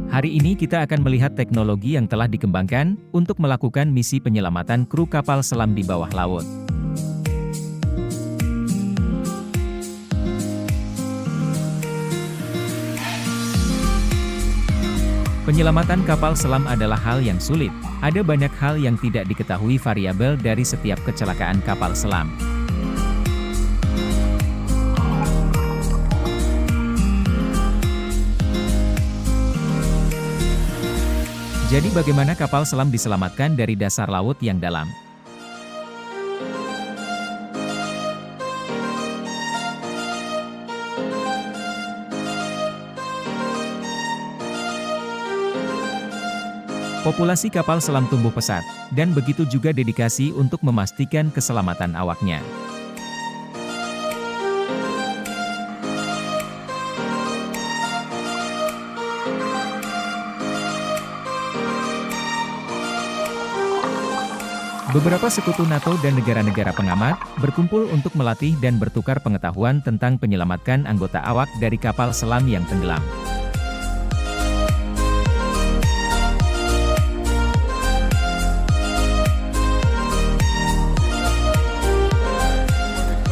Hari ini kita akan melihat teknologi yang telah dikembangkan untuk melakukan misi penyelamatan kru kapal selam di bawah laut. Penyelamatan kapal selam adalah hal yang sulit. Ada banyak hal yang tidak diketahui variabel dari setiap kecelakaan kapal selam. Jadi bagaimana kapal selam diselamatkan dari dasar laut yang dalam? Populasi kapal selam tumbuh pesat, dan begitu juga dedikasi untuk memastikan keselamatan awaknya. Beberapa sekutu NATO dan negara-negara pengamat berkumpul untuk melatih dan bertukar pengetahuan tentang penyelamatkan anggota awak dari kapal selam yang tenggelam.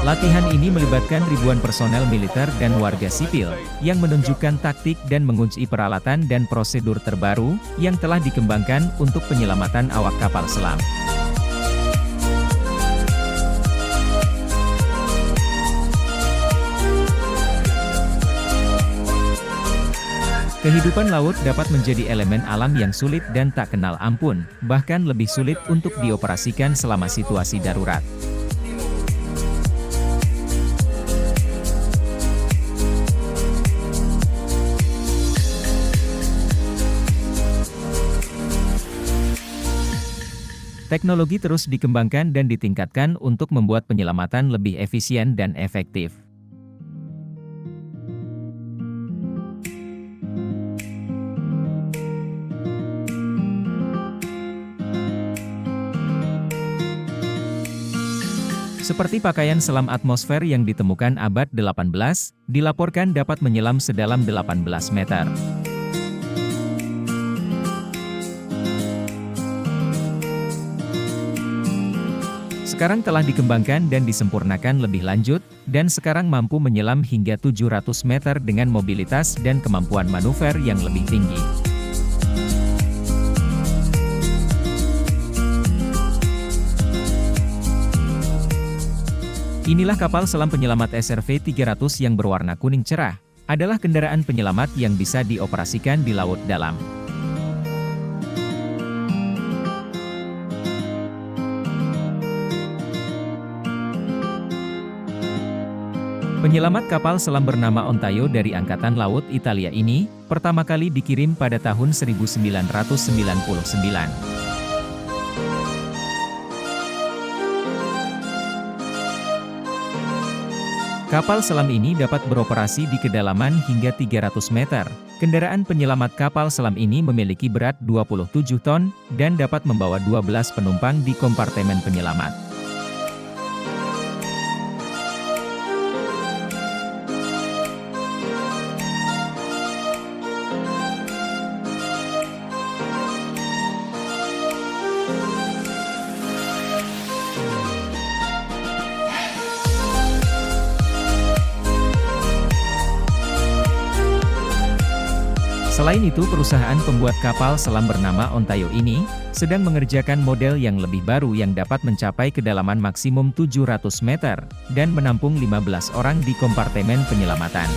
Latihan ini melibatkan ribuan personel militer dan warga sipil, yang menunjukkan taktik dan mengunci peralatan dan prosedur terbaru, yang telah dikembangkan untuk penyelamatan awak kapal selam. Kehidupan laut dapat menjadi elemen alam yang sulit dan tak kenal ampun, bahkan lebih sulit untuk dioperasikan selama situasi darurat. Teknologi terus dikembangkan dan ditingkatkan untuk membuat penyelamatan lebih efisien dan efektif. Seperti pakaian selam atmosfer yang ditemukan abad 18, dilaporkan dapat menyelam sedalam 18 meter. Sekarang telah dikembangkan dan disempurnakan lebih lanjut, dan sekarang mampu menyelam hingga 700 meter dengan mobilitas dan kemampuan manuver yang lebih tinggi. Inilah kapal selam penyelamat SRV-300 yang berwarna kuning cerah, adalah kendaraan penyelamat yang bisa dioperasikan di laut dalam. Penyelamat kapal selam bernama Ontaio dari Angkatan Laut Italia ini, pertama kali dikirim pada tahun 1999. Kapal selam ini dapat beroperasi di kedalaman hingga 300 meter. Kendaraan penyelamat kapal selam ini memiliki berat 27 ton, dan dapat membawa 12 penumpang di kompartemen penyelamat. Selain itu, perusahaan pembuat kapal selam bernama Ontaio ini sedang mengerjakan model yang lebih baru yang dapat mencapai kedalaman maksimum 700 meter dan menampung 15 orang di kompartemen penyelamatan.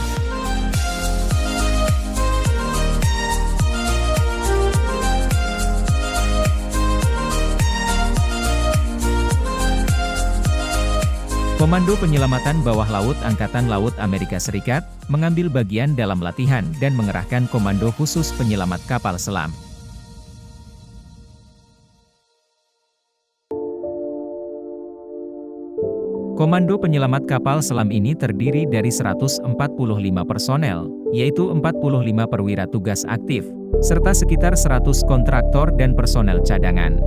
Komando Penyelamatan Bawah Laut Angkatan Laut Amerika Serikat mengambil bagian dalam latihan dan mengerahkan komando khusus penyelamat kapal selam. Komando penyelamat kapal selam ini terdiri dari 145 personel, yaitu 45 perwira tugas aktif, serta sekitar 100 kontraktor dan personel cadangan.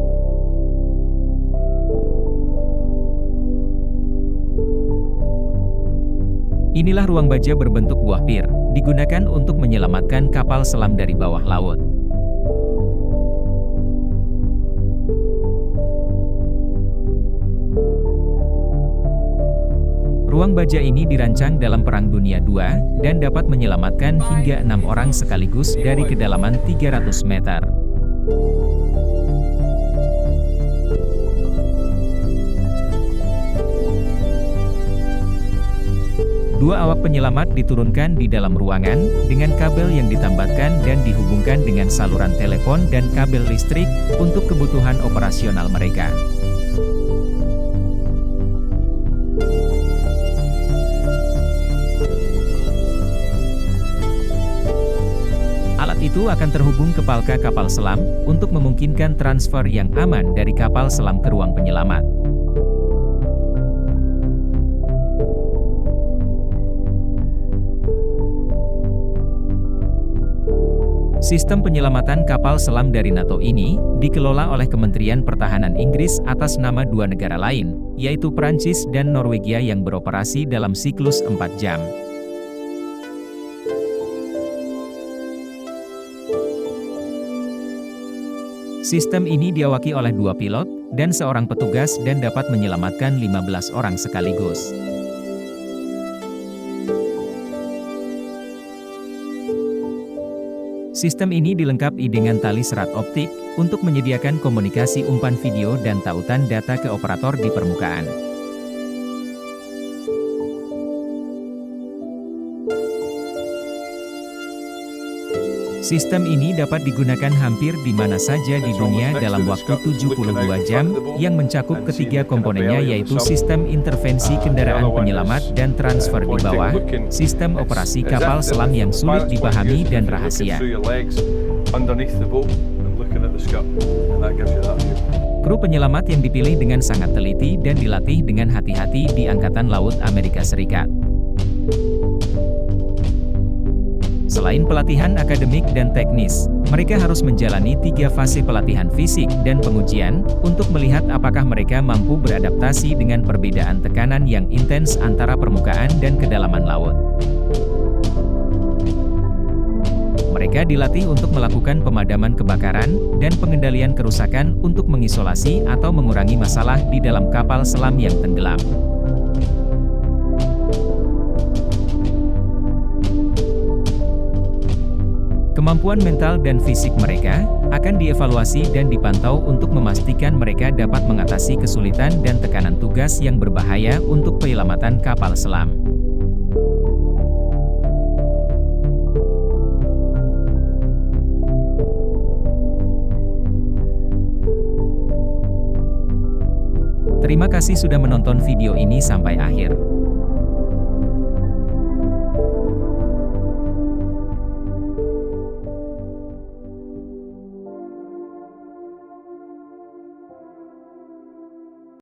Inilah ruang baja berbentuk buah pir, digunakan untuk menyelamatkan kapal selam dari bawah laut. Ruang baja ini dirancang dalam Perang Dunia II, dan dapat menyelamatkan hingga 6 orang sekaligus dari kedalaman 300 meter. Dua awak penyelamat diturunkan di dalam ruangan, dengan kabel yang ditambatkan dan dihubungkan dengan saluran telepon dan kabel listrik, untuk kebutuhan operasional mereka. Alat itu akan terhubung ke palka kapal selam, untuk memungkinkan transfer yang aman dari kapal selam ke ruang penyelamat. Sistem penyelamatan kapal selam dari NATO ini, dikelola oleh Kementerian Pertahanan Inggris atas nama dua negara lain, yaitu Prancis dan Norwegia yang beroperasi dalam siklus 4 jam. Sistem ini diawaki oleh 2 pilot, dan seorang petugas dan dapat menyelamatkan 15 orang sekaligus. Sistem ini dilengkapi dengan tali serat optik, untuk menyediakan komunikasi umpan video dan tautan data ke operator di permukaan. Sistem ini dapat digunakan hampir di mana saja di dunia dalam waktu 72 jam, yang mencakup ketiga komponennya yaitu sistem intervensi kendaraan penyelamat dan transfer di bawah, sistem operasi kapal selam yang sulit dipahami dan rahasia. Kru penyelamat yang dipilih dengan sangat teliti dan dilatih dengan hati-hati di Angkatan Laut Amerika Serikat. Selain pelatihan akademik dan teknis, mereka harus menjalani 3 fase pelatihan fisik dan pengujian, untuk melihat apakah mereka mampu beradaptasi dengan perbedaan tekanan yang intens antara permukaan dan kedalaman laut. Mereka dilatih untuk melakukan pemadaman kebakaran, dan pengendalian kerusakan untuk mengisolasi atau mengurangi masalah di dalam kapal selam yang tenggelam. Kemampuan mental dan fisik mereka akan dievaluasi dan dipantau untuk memastikan mereka dapat mengatasi kesulitan dan tekanan tugas yang berbahaya untuk penyelamatan kapal selam. Terima kasih sudah menonton video ini sampai akhir.